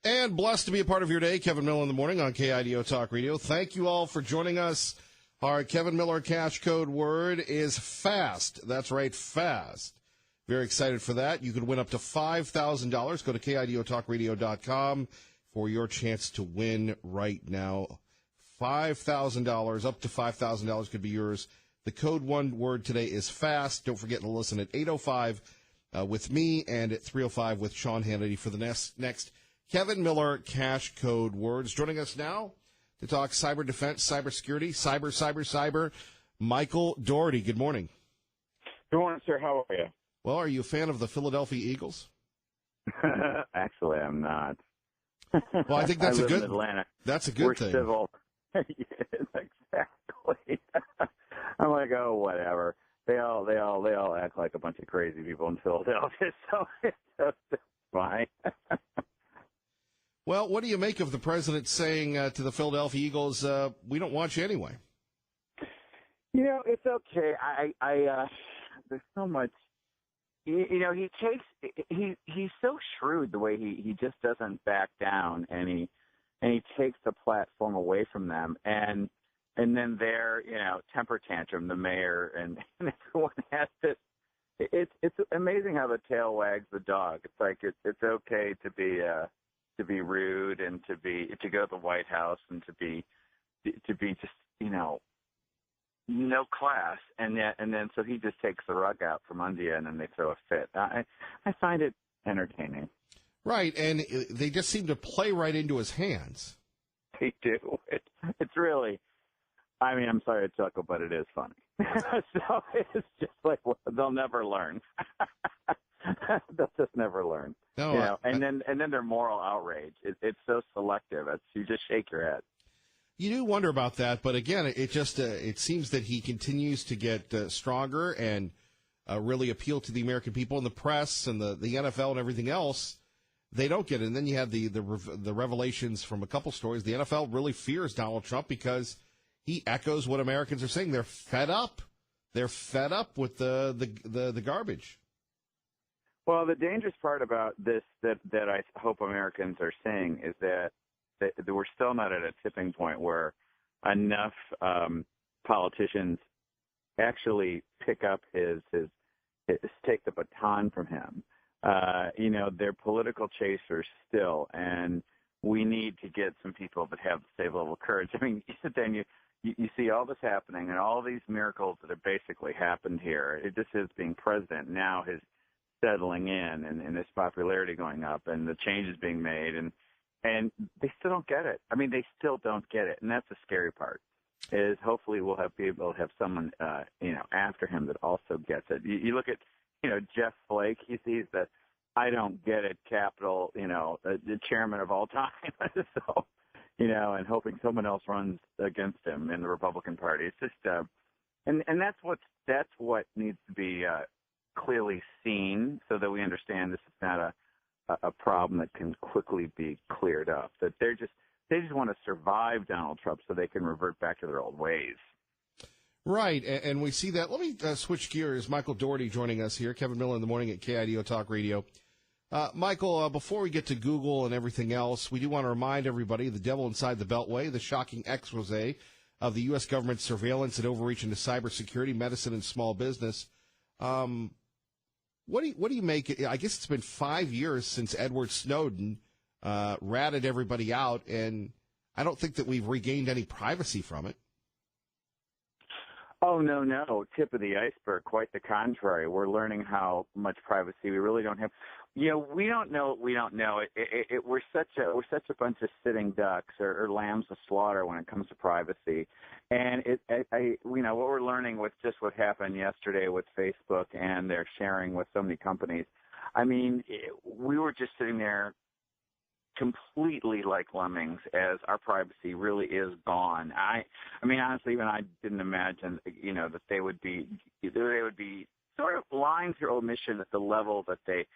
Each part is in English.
And blessed to be a part of your day. Kevin Miller in the morning on KIDO Talk Radio. Thank you all for joining us. Our Kevin Miller cash code word is FAST. That's right, FAST. Very excited for that. You could win up to $5,000. Go to KIDOTalkRadio.com for your chance to win right now. $5,000, up to $5,000 could be yours. The code one word today is FAST. Don't forget to listen at 8:05 with me and at 3:05 with Sean Hannity for the next Kevin Miller cash code words. Joining us now to talk cyber defense, cybersecurity, cyber. Michael Dougherty, good morning. Good morning, sir. How are you? Well, are you a fan of the Philadelphia Eagles? Actually, I'm not. Well, I think that's a good. That's a good We're thing. Civil. Exactly. I'm like, oh, whatever. They all act like a bunch of crazy people in Philadelphia, so it's fine. Well, what do you make of the president saying to the Philadelphia Eagles, we don't want you anyway? You know, it's okay. There's so much. You know, he's so shrewd the way he just doesn't back down, and he takes the platform away from them, and then their temper tantrum, the mayor and everyone has this. It's amazing how the tail wags the dog. It's like it's okay to be rude and to go to the White House and to be just no class, and then so he just takes the rug out from under you, and then they throw a fit. I find it entertaining. Right, and they just seem to play right into his hands. They do. It's really. I mean, I'm sorry to chuckle, but it is funny. So it's just like they'll never learn. They'll just never learn. No, and then their moral outrage. It's so selective. You just shake your head. You do wonder about that, but again, it seems that he continues to get stronger and really appeal to the American people and the press and the NFL and everything else. They don't get it. And then you have the revelations from a couple stories. The NFL really fears Donald Trump because he echoes what Americans are saying. They're fed up. They're fed up with the garbage. Well, the dangerous part about this that I hope Americans are seeing is that we're still not at a tipping point where enough politicians actually pick up his take the baton from him. They're political chasers still, and we need to get some people that have the same level of courage. I mean, then you see all this happening and all these miracles that have basically happened here. It just is being president now is settling in and his popularity going up and the changes being made and they still don't get it. I mean, they still don't get it, and that's the scary part. Is hopefully we'll be able to have someone after him that also gets it. You look at Jeff Flake. He's the I don't get it capital the chairman of all time. So and hoping someone else runs against him in the Republican Party. It's just and that's what needs to be clearly seen so that we understand this is not a problem that can quickly be cleared up. That they just want to survive Donald Trump so they can revert back to their old ways. Right, and we see that. Let me switch gears. Michael Dougherty joining us here. Kevin Miller in the morning at KIDO Talk Radio. Michael, before we get to Google and everything else, we do want to remind everybody the devil inside the Beltway, the shocking expose of the U.S. government's surveillance and overreach into cybersecurity, medicine, and small business. What do you make? I guess it's been 5 years since Edward Snowden ratted everybody out, and I don't think that we've regained any privacy from it. Oh, no. Tip of the iceberg. Quite the contrary. We're learning how much privacy we really don't have. We don't know what we don't know. We're such a bunch of sitting ducks or lambs to slaughter when it comes to privacy. And what we're learning with just what happened yesterday with Facebook and their sharing with so many companies. I mean, we were just sitting there completely like lemmings as our privacy really is gone. I mean, honestly, even I didn't imagine, that they would be sort of lying through omission at the level that they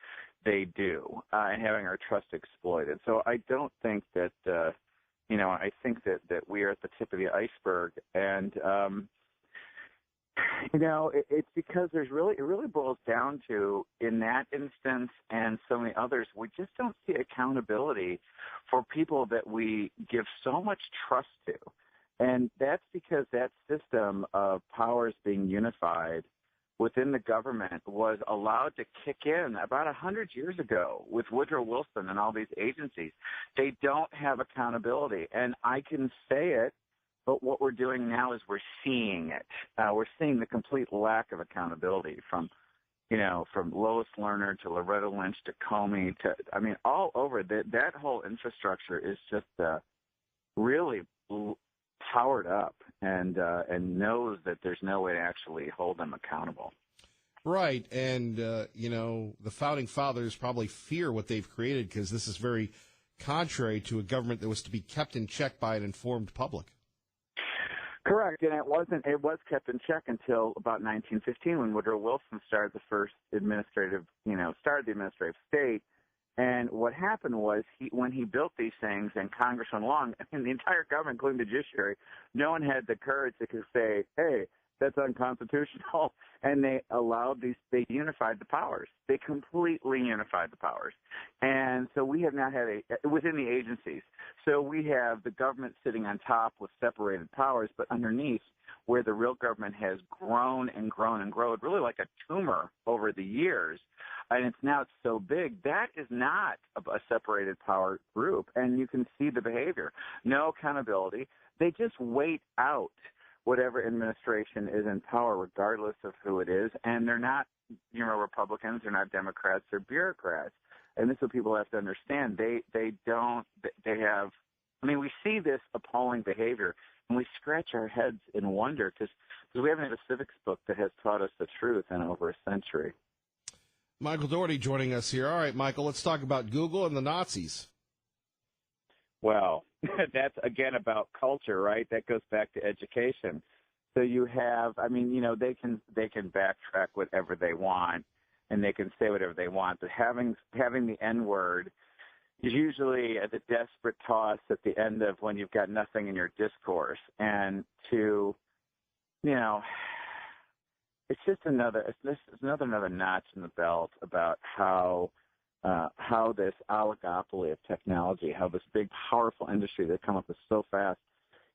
do and having our trust exploited. So I don't think that, I think that we are at the tip of the iceberg. And It's because it really boils down to, in that instance and so many others, we just don't see accountability for people that we give so much trust to. And that's because that system of powers being unified within the government was allowed to kick in about 100 years ago with Woodrow Wilson and all these agencies. They don't have accountability. And I can say it, but what we're doing now is we're seeing it. We're seeing the complete lack of accountability from Lois Lerner to Loretta Lynch to Comey all over. That whole infrastructure is just really powered up and knows that there's no way to actually hold them accountable. Right. And, the founding fathers probably fear what they've created because this is very contrary to a government that was to be kept in check by an informed public. Correct, and it was kept in check until about 1915 when Woodrow Wilson started the administrative state. And what happened was when he built these things and Congress went along, and the entire government, including the judiciary, no one had the courage to say, hey, that's unconstitutional. And they they unified the powers. They completely unified the powers. And so we have not had within the agencies. So we have the government sitting on top with separated powers, but underneath where the real government has grown and grown and grown, really like a tumor over the years. And it's so big. That is not a separated power group. And you can see the behavior. No accountability. They just wait out whatever administration is in power, regardless of who it is. And they're not, Republicans, they're not Democrats, they're bureaucrats. And this is what people have to understand. We see this appalling behavior, and we scratch our heads in wonder because we haven't had a civics book that has taught us the truth in over a century. Michael Dougherty joining us here. All right, Michael, let's talk about Google and the Nazis. Well, that's, again, about culture, right? That goes back to education. So you have, they can backtrack whatever they want, and they can say whatever they want, but having the N-word is usually the desperate toss at the end of when you've got nothing in your discourse. And it's just another notch in the belt about how this oligopoly of technology, how this big, powerful industry that come up with so fast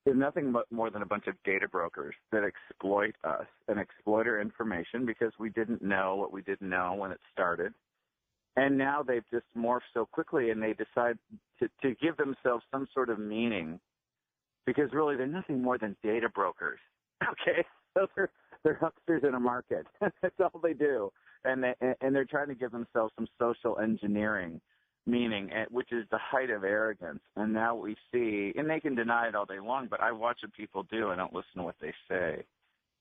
is nothing but more than a bunch of data brokers that exploit us and exploit our information because we didn't know what we didn't know when it started. And now they've just morphed so quickly, and they decide to give themselves some sort of meaning because really they're nothing more than data brokers. Okay? So they're hucksters in a market. That's all they do. And they're trying to give themselves some social engineering meaning, which is the height of arrogance. And now we see, and they can deny it all day long, but I watch what people do. I don't listen to what they say.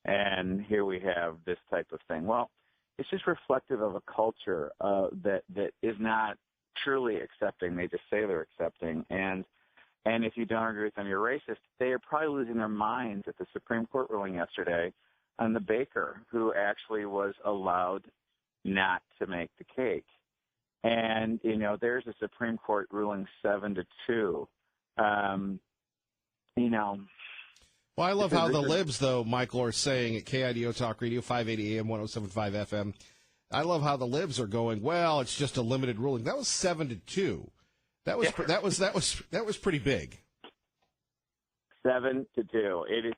And here we have this type of thing. Well, it's just reflective of a culture that is not truly accepting. They just say they're accepting. And if you don't agree with them, you're racist. They are probably losing their minds at the Supreme Court ruling yesterday on the baker who actually was allowed not to make the cake. And, there's a Supreme Court ruling 7-2. Well, I love how the libs, though, Michael, are saying at KIDO Talk Radio, 580 AM, 107.5 FM. I love how the libs are going, well, it's just a limited ruling. That was 7-2. That was pretty big. 7-2. It is,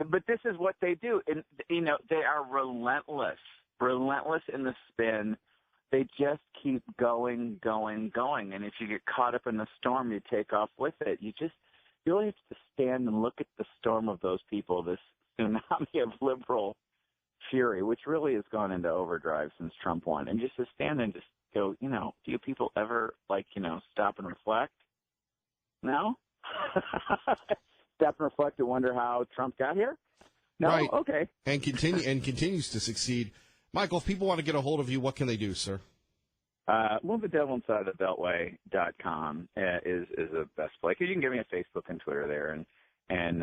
but this is what they do. And, they are relentless in the spin. They just keep going. And if you get caught up in the storm, you take off with it. You really have to stand and look at the storm of those people, this tsunami of liberal fury, which really has gone into overdrive since Trump won. And just to stand and just go, do you people ever, stop and reflect? No? Stop and reflect and wonder how Trump got here? No? Right. Okay. And continues to succeed. Michael, if people want to get a hold of you, what can they do, sir? The Devil Inside the Beltway.com is the best place. You can give me a Facebook and Twitter there, and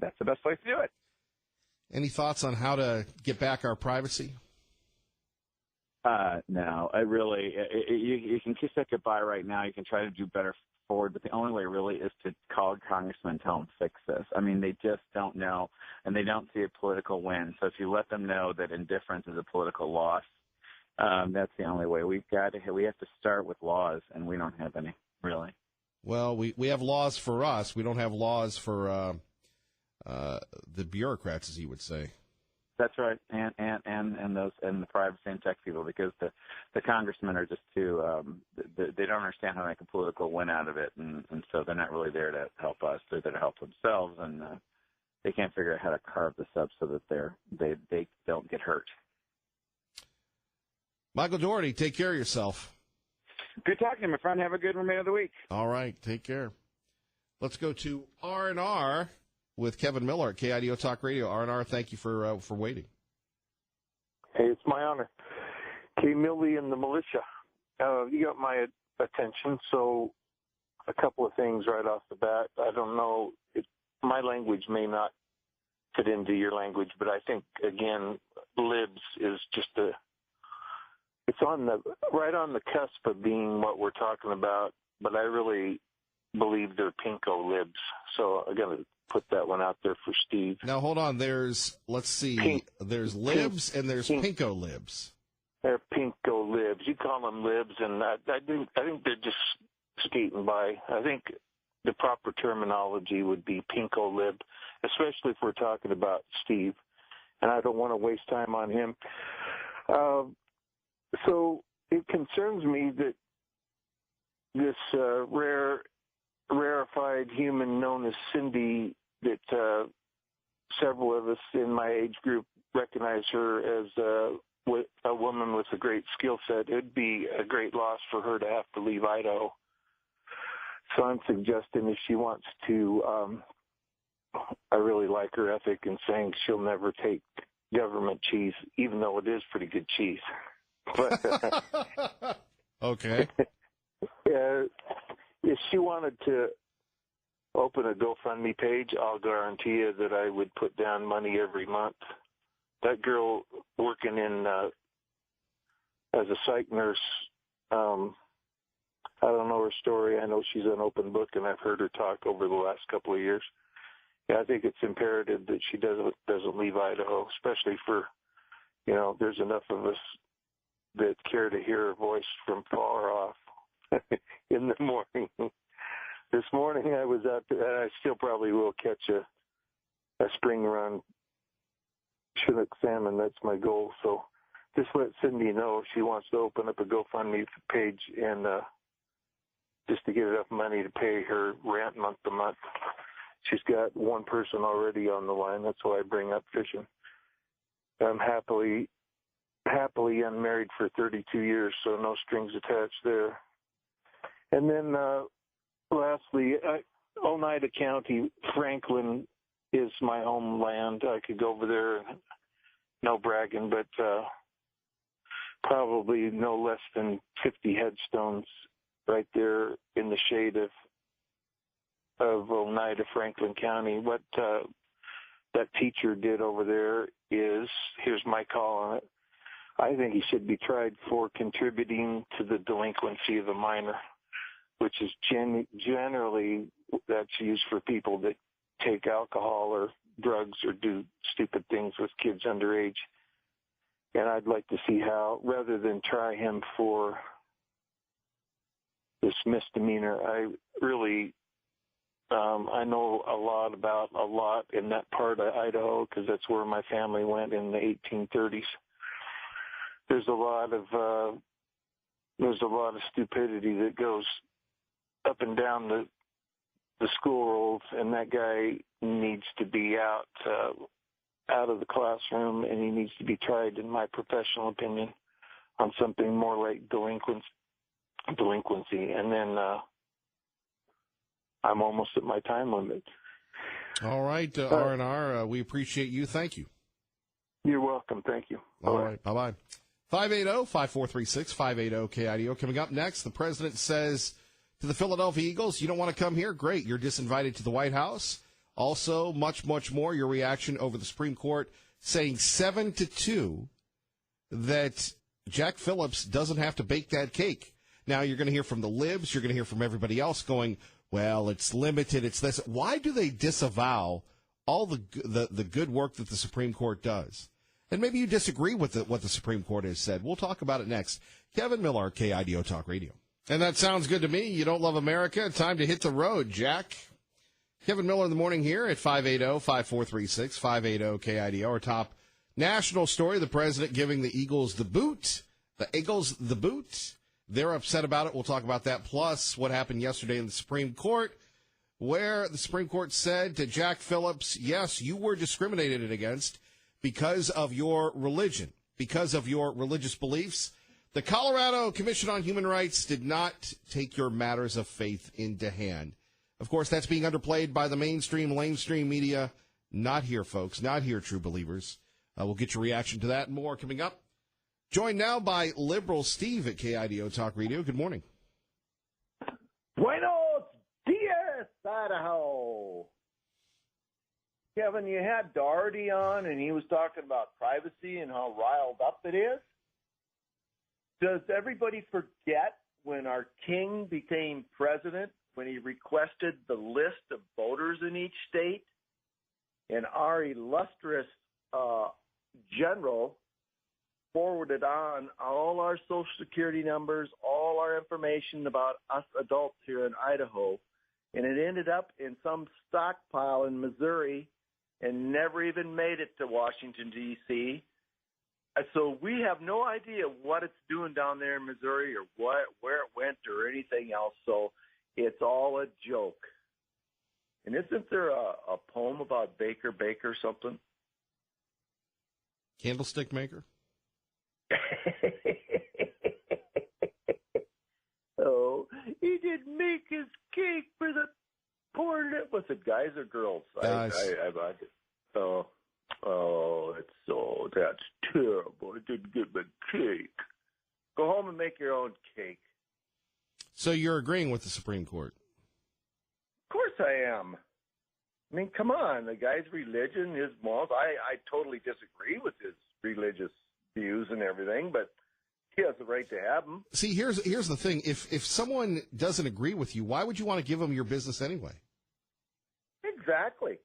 that's the best place to do it. Any thoughts on how to get back our privacy? No, I really. You can kiss that goodbye right now. You can try to do better forward, but the only way really is to call Congressman and tell them fix this. I mean, they just don't know, and they don't see a political win. So if you let them know that indifference is a political loss, that's the only way. We have to start with laws, and we don't have any, really. Well, we have laws for us. We don't have laws for the bureaucrats, as you would say. That's right, and those and the privacy and tech people, because the congressmen are just too they don't understand how to make a political win out of it, and so they're not really there to help us. They're there to help themselves, and they can't figure out how to carve this up so that they don't get hurt. Michael Dougherty, take care of yourself. Good talking to you, my friend. Have a good remainder of the week. All right, take care. Let's go to R&R with Kevin Miller at KIDO Talk Radio. R&R, thank you for waiting. Hey, it's my honor. K. Millie and the militia. You got my attention, so a couple of things right off the bat. I don't know, my language may not fit into your language, but I think, again, libs is just it's right on the cusp of being what we're talking about, but I really believe they're pinko libs. So I got to put that one out there for Steve. Now, hold on. There's libs and there's pinko libs. They're pinko libs. You call them libs, and I think they're just skating by. I think the proper terminology would be pinko lib, especially if we're talking about Steve, and I don't want to waste time on him. So it concerns me that this rarefied human known as Cindy, that several of us in my age group recognize her as a woman with a great skill set. It'd be a great loss for her to have to leave Idaho. So I'm suggesting if she wants to, I really like her ethic in saying she'll never take government cheese, even though it is pretty good cheese. But okay. If she wanted to open a GoFundMe page, I'll guarantee you that I would put down money every month. That girl working in as a psych nurse, I don't know her story. I know she's an open book, and I've heard her talk over the last couple of years. Yeah, I think it's imperative that she doesn't leave Idaho, especially for, there's enough of us that care to hear her voice from far off in the morning. This morning I was out there, and I still probably will catch a spring run Chinook salmon. That's my goal. So just let Cindy know if she wants to open up a GoFundMe page and just to get enough money to pay her rent month to month. She's got one person already on the line. That's why I bring up fishing. I'm happily unmarried for 32 years, so no strings attached there. And then lastly, Oneida County, Franklin is my homeland. I could go over there, no bragging, but probably no less than 50 headstones right there in the shade of Oneida, Franklin County. What that teacher did over there is, here's my call on it, I think he should be tried for contributing to the delinquency of a minor, which is generally that's used for people that take alcohol or drugs or do stupid things with kids underage. And I'd like to see how, rather than try him for this misdemeanor, I really, I know a lot in that part of Idaho because that's where my family went in the 1830s. There's a lot of stupidity that goes up and down the school rolls, and that guy needs to be out of the classroom, and he needs to be tried, in my professional opinion, on something more like delinquency. And then I'm almost at my time limit. All right, R&R, we appreciate you. Thank you. You're welcome. Thank you. All right. Bye-bye. 580-5436, 580-KIDO. Coming up next, the president says to the Philadelphia Eagles, you don't want to come here? Great. You're disinvited to the White House. Also, much, much more, your reaction over the Supreme Court saying 7-2 that Jack Phillips doesn't have to bake that cake. Now you're going to hear from the libs. You're going to hear from everybody else going, well, it's limited. It's this. Why do they disavow all the good work that the Supreme Court does? And maybe you disagree with what the Supreme Court has said. We'll talk about it next. Kevin Miller, KIDO Talk Radio. And that sounds good to me. You don't love America? Time to hit the road, Jack. Kevin Miller in the morning here at 580-5436, 580-KIDO. Our top national story, the president giving the Eagles the boot. The Eagles the boot. They're upset about it. We'll talk about that. Plus, what happened yesterday in the Supreme Court, where the Supreme Court said to Jack Phillips, yes, you were discriminated against because of your religion, because of your religious beliefs. The Colorado Commission on Human Rights did not take your matters of faith into hand. Of course, that's being underplayed by the mainstream, lamestream media. Not here, folks. Not here, true believers. We'll get your reaction to that and more coming up. Joined now by Liberal Steve at KIDO Talk Radio. Good morning. Buenos dias, Idaho. Kevin, you had Doherty on, and he was talking about privacy and how riled up it is. Does everybody forget when our king became president, when he requested the list of voters in each state, and our illustrious general forwarded on all our Social Security numbers, all our information about us adults here in Idaho, and it ended up in some stockpile in Missouri and never even made it to Washington, D.C., so we have no idea what it's doing down there in Missouri or where it went or anything else. So it's all a joke. And isn't there a poem about Baker something? Candlestick maker? Oh, he didn't make his cake for the poor. Was it guys or girls? Guys. That's terrible. I didn't get my cake. Go home and make your own cake. So you're agreeing with the Supreme Court? Of course I am. I mean, come on. The guy's religion, his morals, I totally disagree with his religious views and everything, but he has the right to have them. See, here's the thing. If someone doesn't agree with you, why would you want to give them your business anyway? Exactly.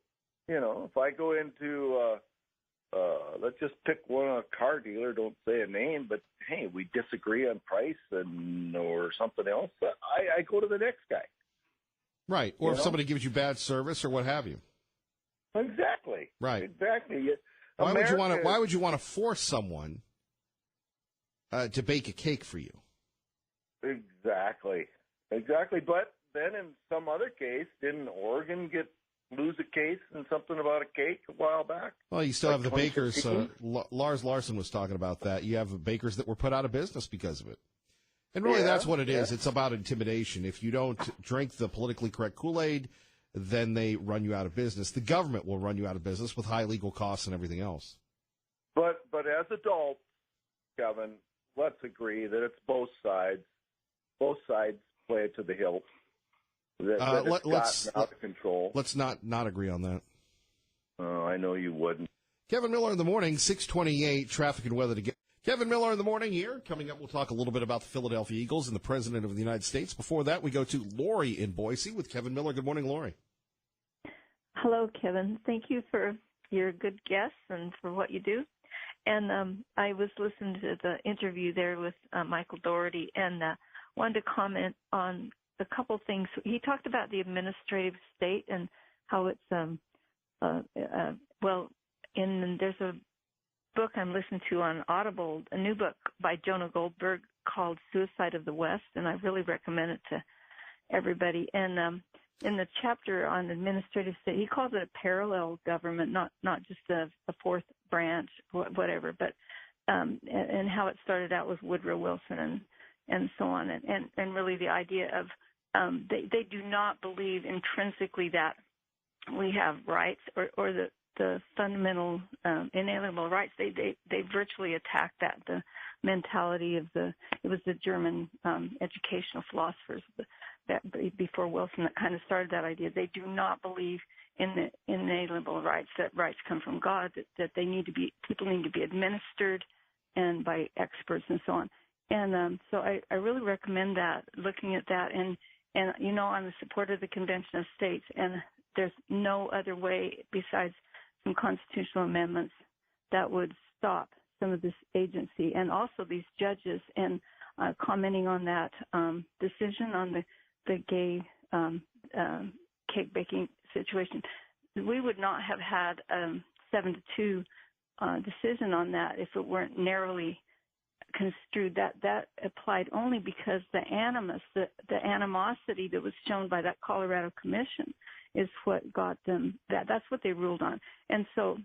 You know, if I go into, let's just pick one, a car dealer, don't say a name, but hey, we disagree on price or something else, I go to the next guy. Right. Or if somebody gives you bad service or what have you. Exactly. Right. Exactly. Why would you want to force someone to bake a cake for you? Exactly. But then in some other case, didn't Oregon lose a case and something about a cake a while back? Well, you still have the bakers. Lars Larson was talking about that. You have bakers that were put out of business because of it. And really, that's what it is. It's about intimidation. If you don't drink the politically correct Kool-Aid, then they run you out of business. The government will run you out of business with high legal costs and everything else. But as adults, Kevin, let's agree that it's both sides. Both sides play it to the hilt. Let's gotten out of control. Let's not agree on that. Oh, I know you wouldn't. Kevin Miller in the morning, 628, traffic and weather together. Kevin Miller in the morning here. Coming up, we'll talk a little bit about the Philadelphia Eagles and the President of the United States. Before that, we go to Lori in Boise with Kevin Miller. Good morning, Lori. Hello, Kevin. Thank you for your good guests and for what you do. And I was listening to the interview there with Michael Doherty and wanted to comment on a couple things. He talked about the administrative state and how it's, there's a book I'm listening to on Audible, a new book by Jonah Goldberg called Suicide of the West, and I really recommend it to everybody. And in the chapter on administrative state, he calls it a parallel government, not just a fourth branch, whatever, but and how it started out with Woodrow Wilson and so on, and really the idea of they do not believe intrinsically that we have rights or the fundamental inalienable rights. They virtually attacked that, the mentality of it was the German educational philosophers that before Wilson that kind of started that idea. They do not believe in the inalienable rights, that rights come from God, that people need to be administered and by experts and so on. And so I really recommend that, looking at that. And I'm in support of the Convention of States, and there's no other way besides some constitutional amendments that would stop some of this agency and also these judges. And commenting on that decision on the gay cake baking situation, we would not have had 7-2 decision on that if it weren't narrowly construed. That applied only because the animosity that was shown by that Colorado Commission is what got them that's what they ruled on. And so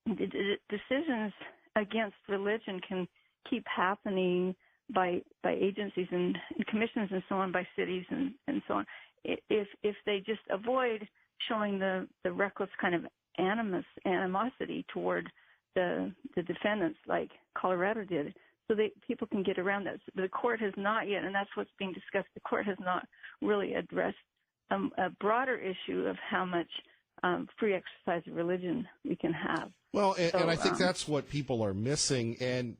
the decisions against religion can keep happening by agencies and commissions and so on, by cities and so on, if they just avoid showing the reckless kind of animosity toward the defendants like Colorado did, so that people can get around that. The court has not yet, and that's what's being discussed, the court has not really addressed a broader issue of how much free exercise of religion we can have. Well, and I think that's what people are missing. And,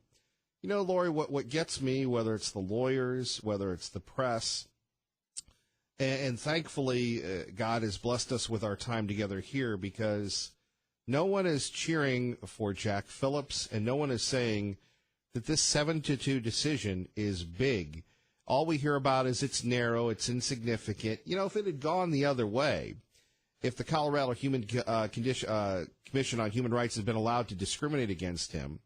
Lori, what gets me, whether it's the lawyers, whether it's the press, and thankfully God has blessed us with our time together here, because no one is cheering for Jack Phillips, and no one is saying that this 7-2 decision is big. All we hear about is it's narrow, it's insignificant. If it had gone the other way, if the Colorado Commission on Human Rights had been allowed to discriminate against him,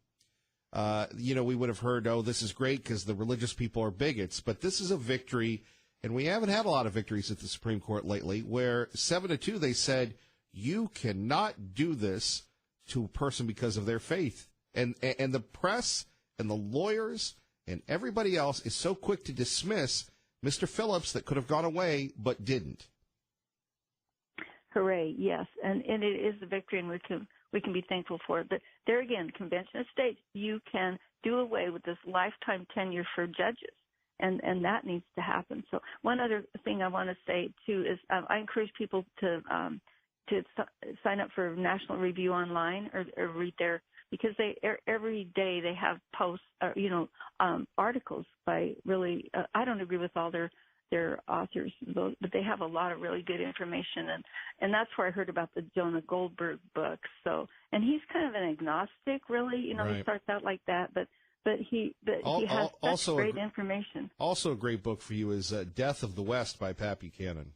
we would have heard, oh, this is great because the religious people are bigots. But this is a victory, and we haven't had a lot of victories at the Supreme Court lately, where 7-2 they said, you cannot do this to a person because of their faith. And the press and the lawyers and everybody else is so quick to dismiss Mr. Phillips that could have gone away but didn't. Hooray, yes. And it is a victory, and we can be thankful for it. But there again, Convention of States, you can do away with this lifetime tenure for judges, and that needs to happen. So one other thing I want to say, too, is I encourage people to sign up for National Review Online or read their, because every day they have posts, articles by really, I don't agree with all their authors, but they have a lot of really good information, and that's where I heard about the Jonah Goldberg book. So, and he's kind of an agnostic, really. Right. He starts out like that, but he has such great information. Also, a great book for you is Death of the West by Pat Buchanan.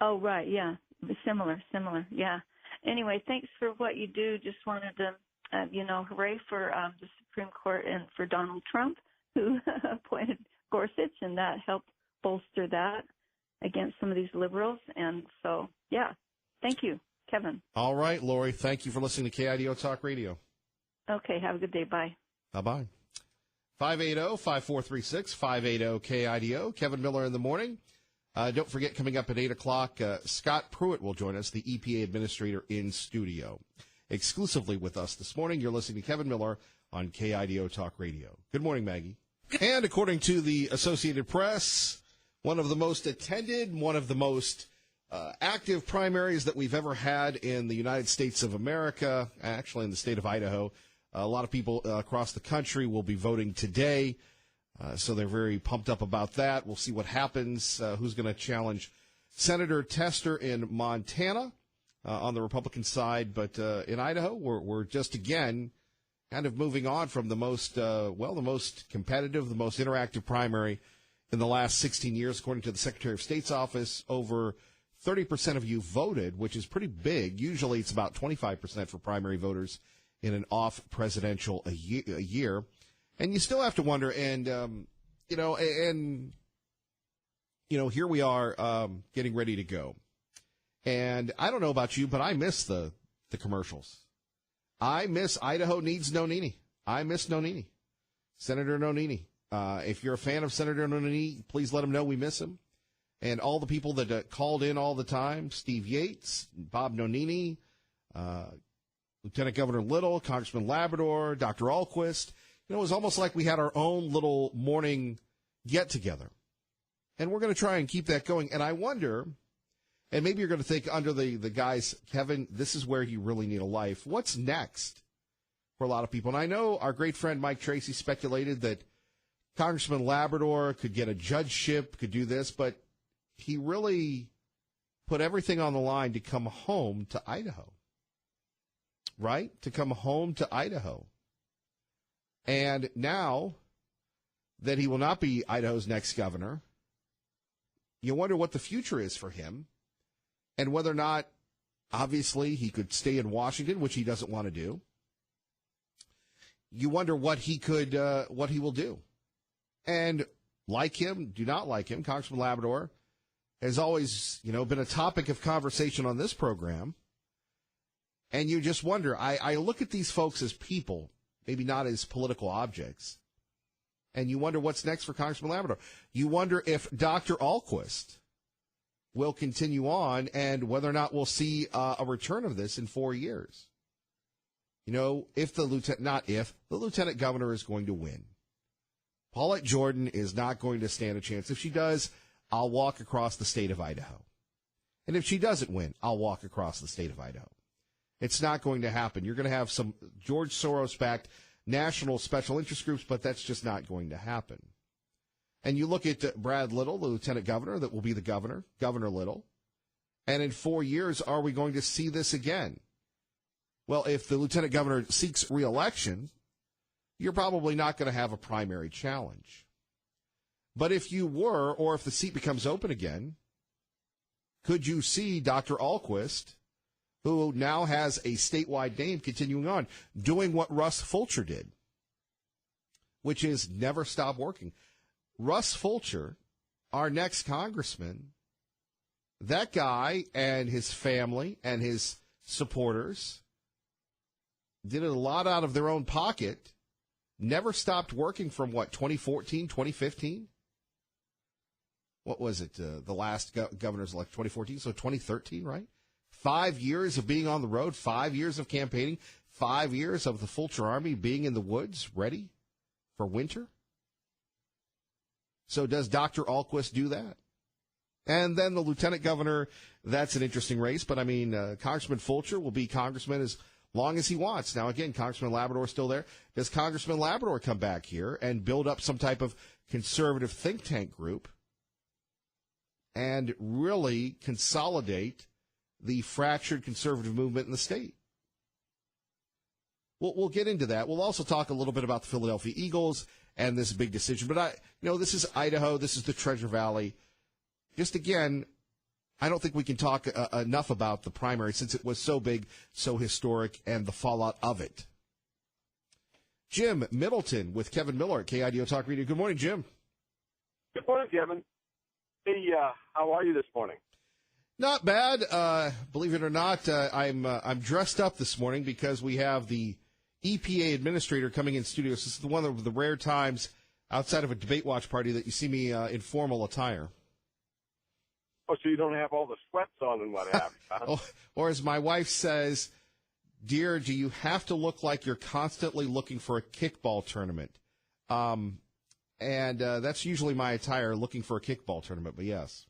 Oh, right, yeah, similar, yeah. Anyway, thanks for what you do. Just wanted to, hooray for the Supreme Court and for Donald Trump, who appointed Gorsuch, and that helped bolster that against some of these liberals. And so, yeah, thank you, Kevin. All right, Lori, thank you for listening to KIDO Talk Radio. Okay, have a good day. Bye. Bye-bye. 580-5436, 580-KIDO. Kevin Miller in the morning. Don't forget, coming up at 8 o'clock, Scott Pruitt will join us, the EPA administrator, in studio. Exclusively with us this morning, you're listening to Kevin Miller on KIDO Talk Radio. Good morning, Maggie. And according to the Associated Press, one of the most attended, one of the most active primaries that we've ever had in the United States of America, actually in the state of Idaho. A lot of people across the country will be voting today, so they're very pumped up about that. We'll see what happens, who's going to challenge Senator Tester in Montana on the Republican side. But in Idaho, we're just, again, kind of moving on from the most competitive, the most interactive primary in the last 16 years. According to the Secretary of State's office, over 30% of you voted, which is pretty big. Usually it's about 25% for primary voters in an off-presidential a year. And you still have to wonder, and here we are getting ready to go. And I don't know about you, but I miss the commercials. I miss Idaho Needs Nonini. I miss Nonini, Senator Nonini. If you're a fan of Senator Nonini, please let him know we miss him. And all the people that called in all the time, Steve Yates, Bob Nonini, Lieutenant Governor Little, Congressman Labrador, Dr. Alquist. It was almost like we had our own little morning get-together. And we're going to try and keep that going. And I wonder, and maybe you're going to think under the guise, Kevin, this is where you really need a life. What's next for a lot of people? And I know our great friend Mike Tracy speculated that Congressman Labrador could get a judgeship, could do this, but he really put everything on the line to come home to Idaho, right? To come home to Idaho. And now that he will not be Idaho's next governor, you wonder what the future is for him and whether or not, obviously, he could stay in Washington, which he doesn't want to do. You wonder what he will do. And like him, do not like him, Congressman Labrador has always, been a topic of conversation on this program. And you just wonder, I look at these folks as people, maybe not as political objects. And you wonder what's next for Congressman Labrador. You wonder if Dr. Ahlquist will continue on and whether or not we'll see a return of this in 4 years. If the lieutenant governor is going to win. Paulette Jordan is not going to stand a chance. If she does, I'll walk across the state of Idaho. And if she doesn't win, I'll walk across the state of Idaho. It's not going to happen. You're going to have some George Soros-backed national special interest groups, but that's just not going to happen. And you look at Brad Little, the lieutenant governor that will be the governor, Governor Little, and in 4 years, are we going to see this again? Well, if the lieutenant governor seeks re-election, you're probably not going to have a primary challenge. But if you were, or if the seat becomes open again, could you see Dr. Ahlquist, who now has a statewide name, continuing on, doing what Russ Fulcher did, which is never stop working? Russ Fulcher, our next congressman, that guy and his family and his supporters did a lot out of their own pocket, never stopped working from, 2014, 2015? What was it? The last governor's elect 2014, so 2013, right? 5 years of being on the road, 5 years of campaigning, 5 years of the Fulcher Army being in the woods, ready for winter. So does Dr. Ahlquist do that? And then the lieutenant governor, that's an interesting race. But, Congressman Fulcher will be congressman as long as he wants. Now, again, Congressman Labrador is still there. Does Congressman Labrador come back here and build up some type of conservative think tank group and really consolidate the fractured conservative movement in the state? We'll get into that. We'll also talk a little bit about the Philadelphia Eagles and this big decision. But, this is Idaho. This is the Treasure Valley. Just again, I don't think we can talk enough about the primary since it was so big, so historic, and the fallout of it. Jim Middleton with Kevin Miller at KIDO Talk Radio. Good morning, Jim. Good morning, Kevin. Hey, how are you this morning? Not bad. Believe it or not, I'm dressed up this morning because we have the EPA administrator coming in studio. This is one of the rare times outside of a debate watch party that you see me in formal attire. Oh, so you don't have all the sweats on and what have you, huh? Or as my wife says, dear, do you have to look like you're constantly looking for a kickball tournament? And that's usually my attire, looking for a kickball tournament, but yes.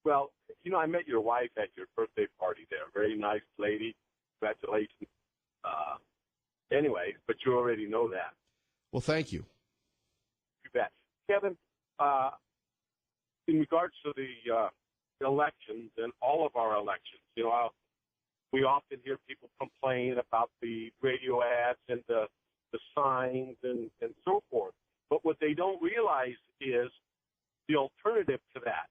Well, I met your wife at your birthday party there. Very nice lady. Congratulations. Anyway, but you already know that. Well, thank you. You bet. Kevin, in regards to the elections and all of our elections, we often hear people complain about the radio ads and the signs and so forth. But what they don't realize is the alternative to that.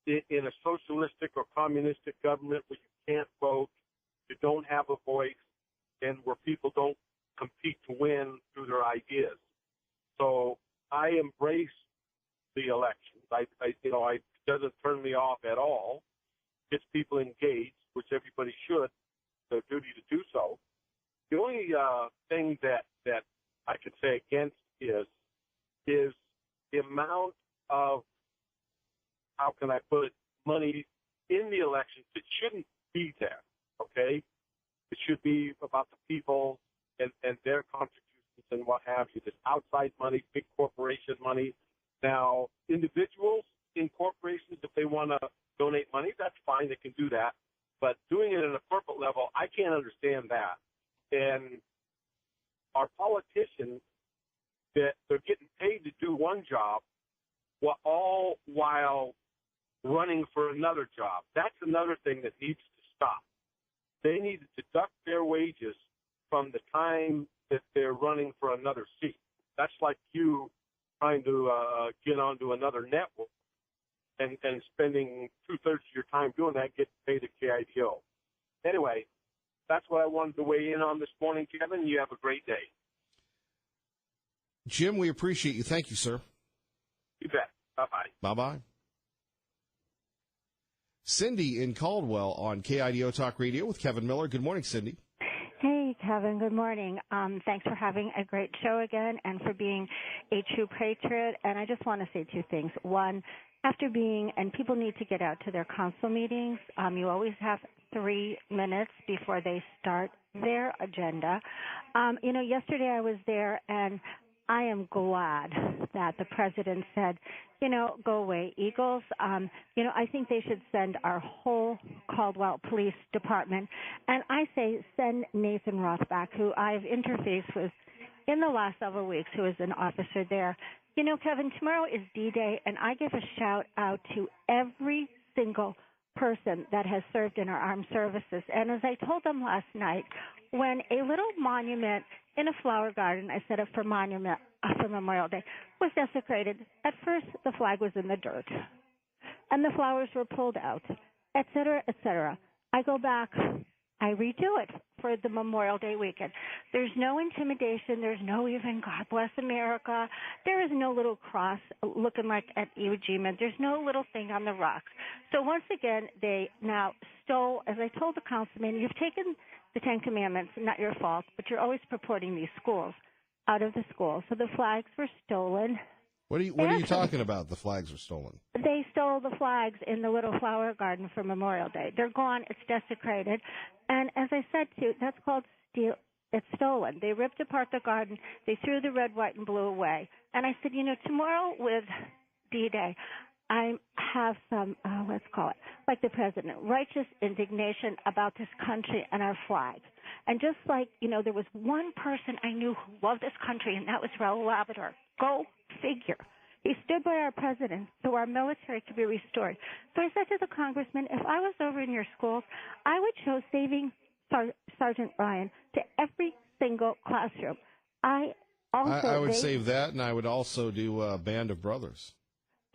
In a socialistic or communistic government where you can't vote, you don't have a voice, and where people don't compete to win through their ideas. So I embrace the elections. It doesn't turn me off at all. Gets people engaged, which everybody should. Their duty to do so. The only thing that I could say against is the amount of, how can I put it, money in the elections. It shouldn't be there, okay? It should be about the people and their contributions and what have you. This outside money, big corporation money. Now, individuals in corporations, if they want to donate money, that's fine. They can do that. But doing it at a corporate level, I can't understand that. And our politicians that they're getting paid to do one job, all while running for another job. That's another thing that needs to stop. They need to deduct their wages from the time that they're running for another seat. That's like you trying to get onto another network and spending 2/3 of your time doing that, getting paid at KIDO. Anyway, that's what I wanted to weigh in on this morning, Kevin. You have a great day. Jim, we appreciate you. Thank you, sir. You bet. Bye-bye. Bye-bye. Cindy in Caldwell on KIDO Talk Radio with Kevin Miller. Good morning, Cindy. Hey, Kevin. Good morning. Thanks for having a great show again and for being a true patriot. And I just want to say two things. One, after and people need to get out to their council meetings, you always have 3 minutes before they start their agenda. Yesterday I was there, and I am glad that the president said, go away, Eagles. I think they should send our whole Caldwell Police Department. And I say send Nathan Roth back, who I've interfaced with in the last several weeks, who is an officer there. Kevin, tomorrow is D-Day, and I give a shout-out to every single person that has served in our armed services. And as I told them last night, when a little monument in a flower garden I set up for Memorial Day was desecrated, at first the flag was in the dirt, and the flowers were pulled out, et cetera, et cetera. I go back, I redo it for the Memorial Day weekend. There's no intimidation. There's no even God bless America. There is no little cross looking like at Iwo Jima. There's no little thing on the rocks. So once again, they now stole, as I told the councilman, you've taken the Ten Commandments, not your fault, but you're always purporting these schools out of the school. So the flags were stolen. What are you talking about? The flags were stolen. They stole the flags in the little flower garden for Memorial Day. They're gone. It's desecrated. And as I said to you, that's called steal. It's stolen. They ripped apart the garden. They threw the red, white, and blue away. And I said, tomorrow with D-Day, I have some, let's call it, like the president, righteous indignation about this country and our flag. And just like, there was one person I knew who loved this country, and that was Raul Labrador. Go figure. He stood by our president so our military could be restored. So I said to the congressman, if I was over in your schools, I would show Saving Sergeant Ryan to every single classroom. I would save that, and I would also do a Band of Brothers.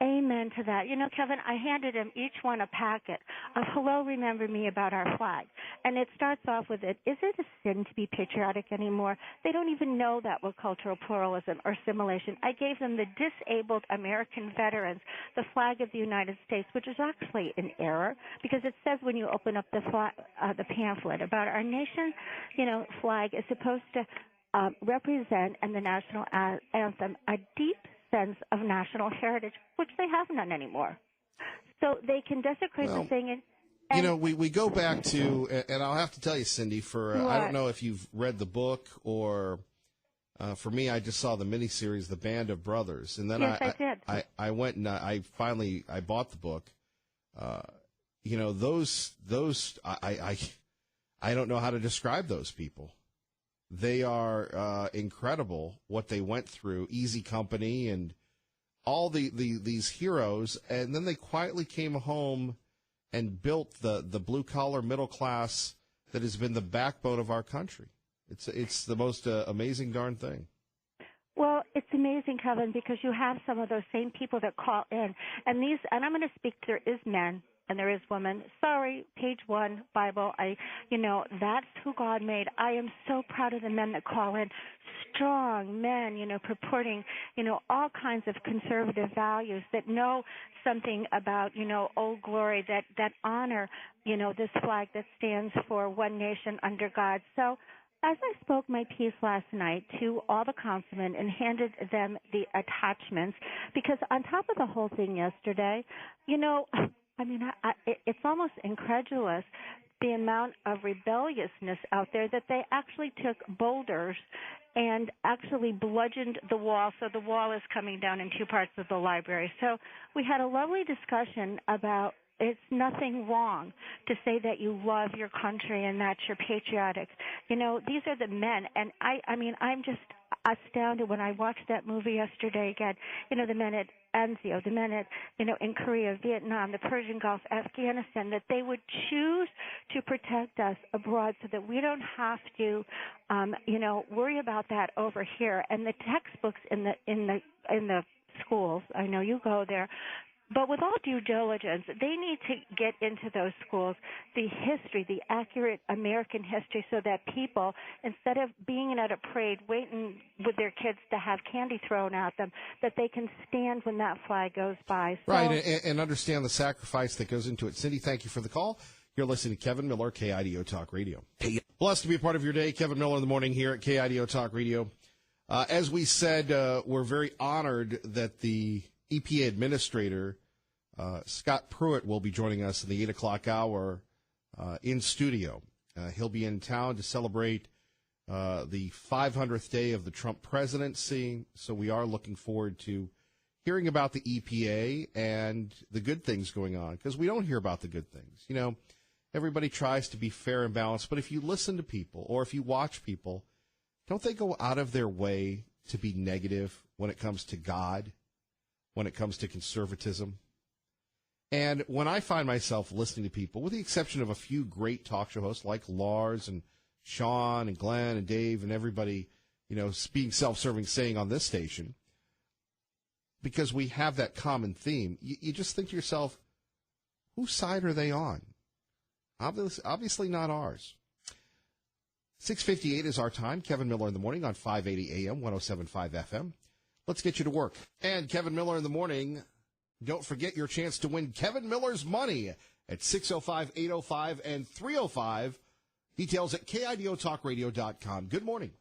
Amen to that. Kevin, I handed him each one a packet of Hello, Remember Me about our flag. And it starts off with is it a sin to be patriotic anymore? They don't even know that with cultural pluralism or assimilation. I gave them the Disabled American Veterans, the flag of the United States, which is actually an error because it says when you open up the pamphlet about our nation, flag is supposed to represent in the national anthem a deep sense of national heritage, which they have none anymore. So they can desecrate the thing. We go back to, and I'll have to tell you, Cindy, I don't know if you've read the book or, for me, I just saw the miniseries, The Band of Brothers. And then I did. I went and I bought the book. I don't know how to describe those people. They are incredible what they went through, Easy Company and all these heroes, and then they quietly came home and built the blue-collar middle class that has been the backbone of our country. It's the most amazing darn thing. Well, it's amazing, Kevin, because you have some of those same people that call in, and I'm going to speak, there is men and there is women. Sorry, page 1, Bible. That's who God made. I am so proud of the men that call in. Strong men, purporting, all kinds of conservative values that know something about, Old Glory, that honor, this flag that stands for one nation under God. So as I spoke my piece last night to all the councilmen and handed them the attachments, because on top of the whole thing yesterday, it's almost incredulous the amount of rebelliousness out there that they actually took boulders and actually bludgeoned the wall, so the wall is coming down in 2 parts of the library. So we had a lovely discussion about it's nothing wrong to say that you love your country and that you're patriotic. You know, these are the men, and I mean, I'm just astounded when I watched that movie yesterday again. You know, the men at Anzio, the men at, you know, in Korea, Vietnam, the Persian Gulf, Afghanistan, that they would choose to protect us abroad so that we don't have to, you know, worry about that over here. And the textbooks in the schools, I know you go there, but with all due diligence, they need to get into those schools the history, the accurate American history, so that people, instead of being at a parade waiting with their kids to have candy thrown at them, that they can stand when that flag goes by. So, right, and understand the sacrifice that goes into it. Cindy, thank you for the call. You're listening to Kevin Miller, KIDO Talk Radio. Blessed to be a part of your day. Kevin Miller in the morning here at KIDO Talk Radio. As we said, we're very honored that the EPA administrator, Scott Pruitt, will be joining us in the 8 o'clock hour in studio. He'll be in town to celebrate the 500th day of the Trump presidency, so we are looking forward to hearing about the EPA and the good things going on, because we don't hear about the good things. You know, everybody tries to be fair and balanced, but if you listen to people or if you watch people, don't they go out of their way to be negative when it comes to God, when it comes to conservatism? And when I find myself listening to people, with the exception of a few great talk show hosts like Lars and Sean and Glenn and Dave and everybody, you know, being self-serving, saying on this station, because we have that common theme, you just think to yourself, whose side are they on? Obviously not ours. 6:58 is our time. Kevin Miller in the morning on 580 AM, 107.5 FM. Let's get you to work. And Kevin Miller in the morning, don't forget your chance to win Kevin Miller's money at 605, 805, and 305. Details at KIDOTalkRadio.com. Good morning.